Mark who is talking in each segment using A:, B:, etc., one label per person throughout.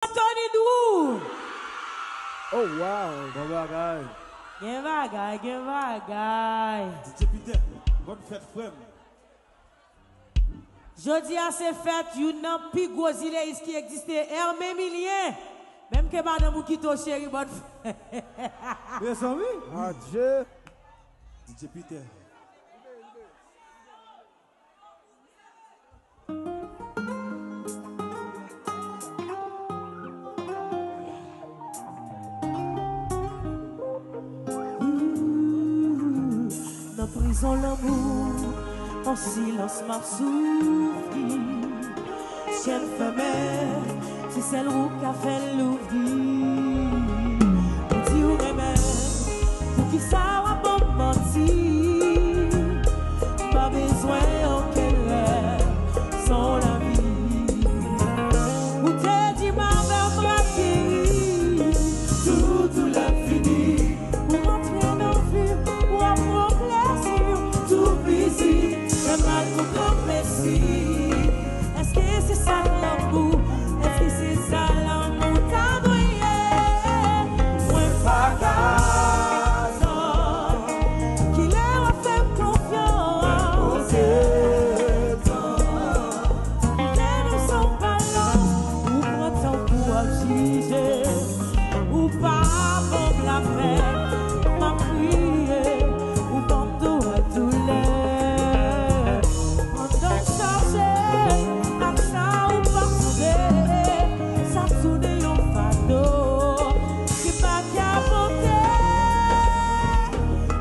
A: Tony Dou.
B: Oh wow, bon bagay.
A: Gen bagay.
C: DJ Peter, bonne fête frère.
A: Jodi a se fête, yon nan pi gros île qui existait, Hermé Milien. Même que madame ou kito chéri, bonne fête.
C: Mes amis.
B: Adieu.
C: DJ Peter.
A: Dans prison l'amour, en silence m'a souffri. Chien femelle, c'est celle où qu'a fait l'ouvrir. On dit ou remède, pour qui ça va pas mentir. Pas besoin aucun rêve, sans la vie. Ou t'es dit ma mère braquée, tout l'a fini. Pour rentrer dans le film, pour avoir plaisir, tout plaisir, c'est mal pour grand merci. Est-ce que c'est ça l'amour? Est-ce que c'est ça l'amour? T'as brillé, moins pas gazon, qu'il a fait confiance. Mais nous sommes pas là, ou prend temps pour agir, ou pas pour la paix, m'a prié, ou bandeau à douleur. On doit changer, à ça ou pas sauver, ça tourne au fardeau, qui pas qu'à monter,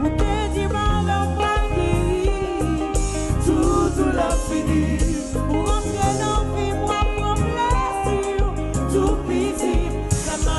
A: ou que dit mal en braquer, tout l'a fini, pour rentrer dans le vie, moi, pour plaisir, tout plaisir, ça m'a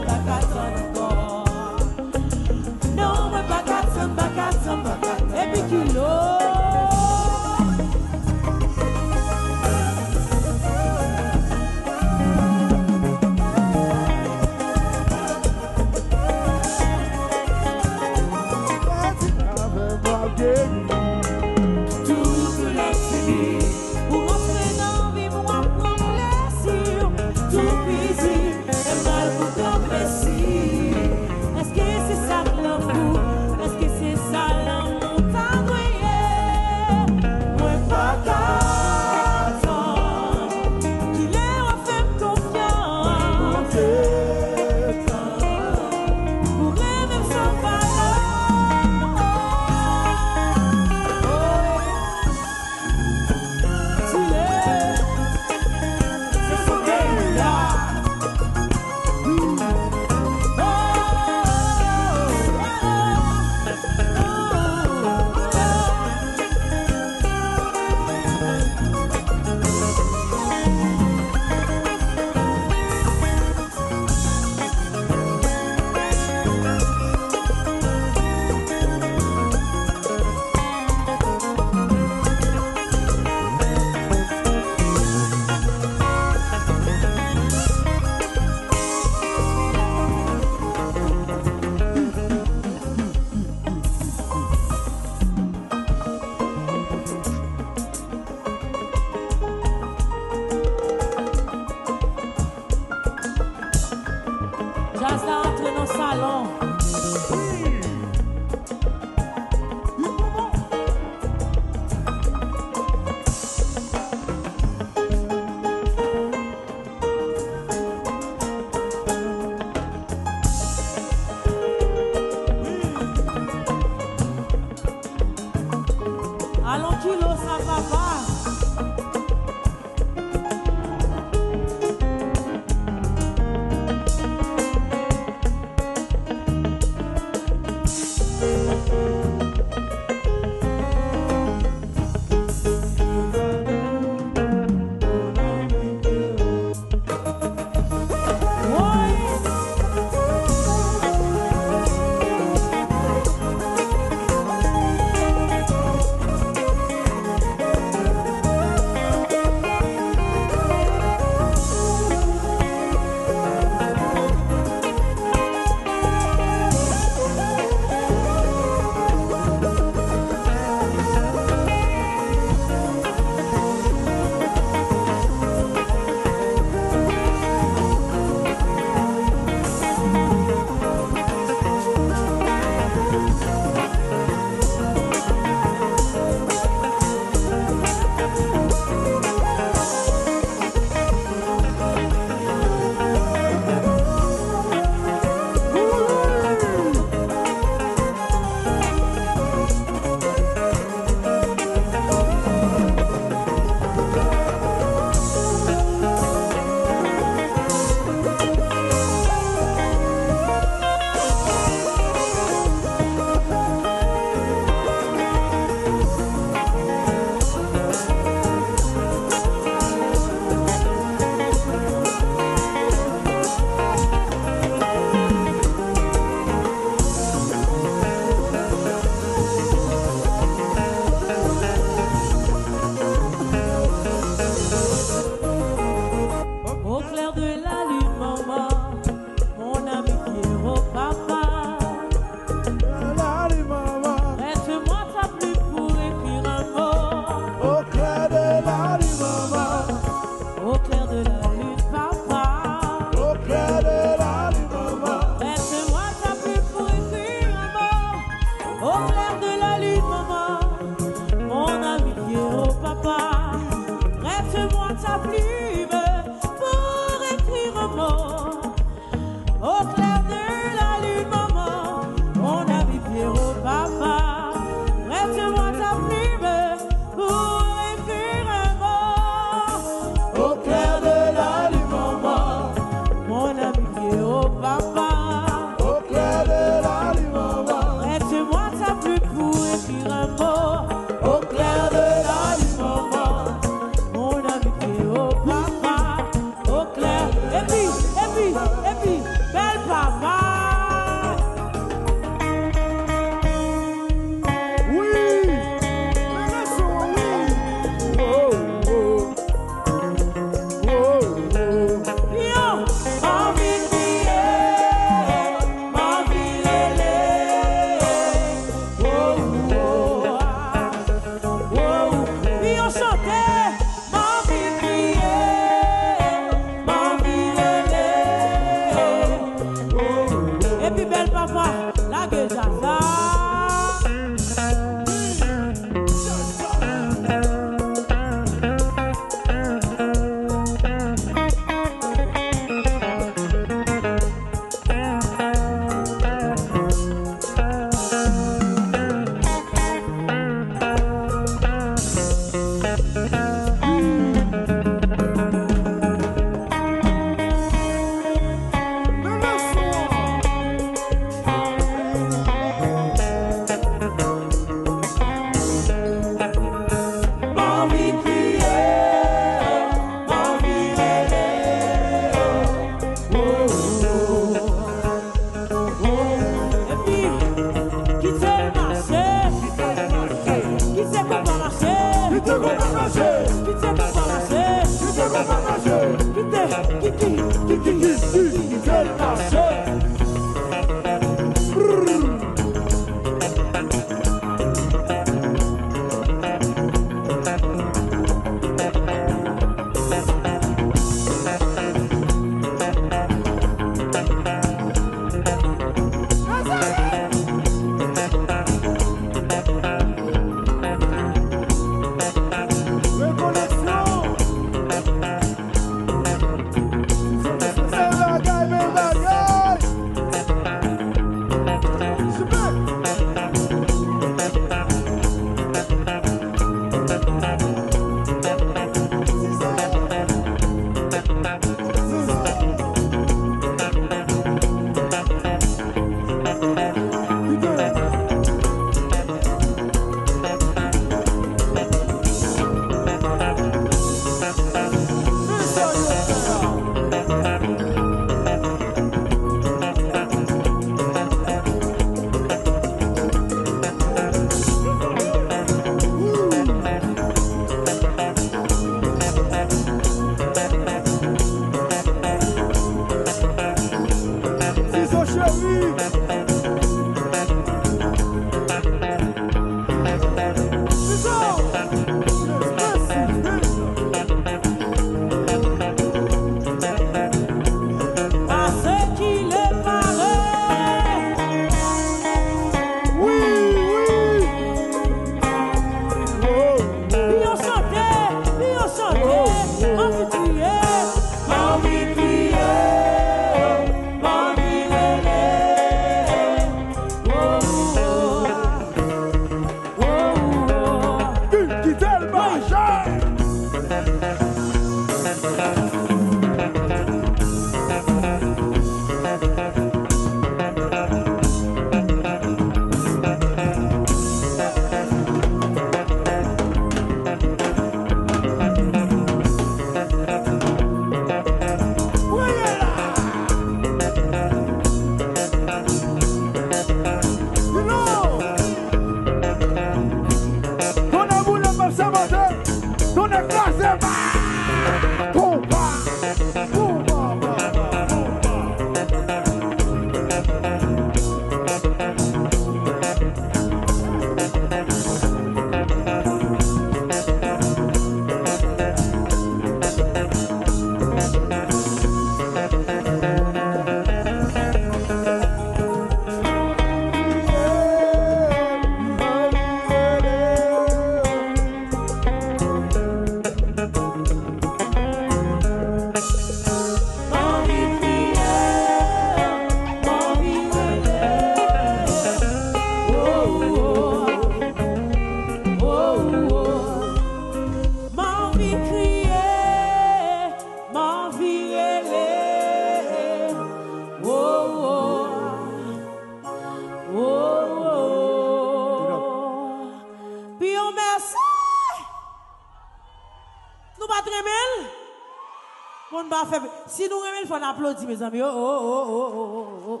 A: Si nous aimons, il faut applaudir, mes amis. Oh.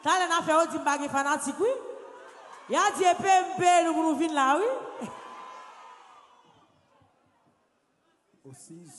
A: Quand on a fait un petit bagage fanatique, oui. Il y a des PMP, nous venons là, oui.
C: Aussi.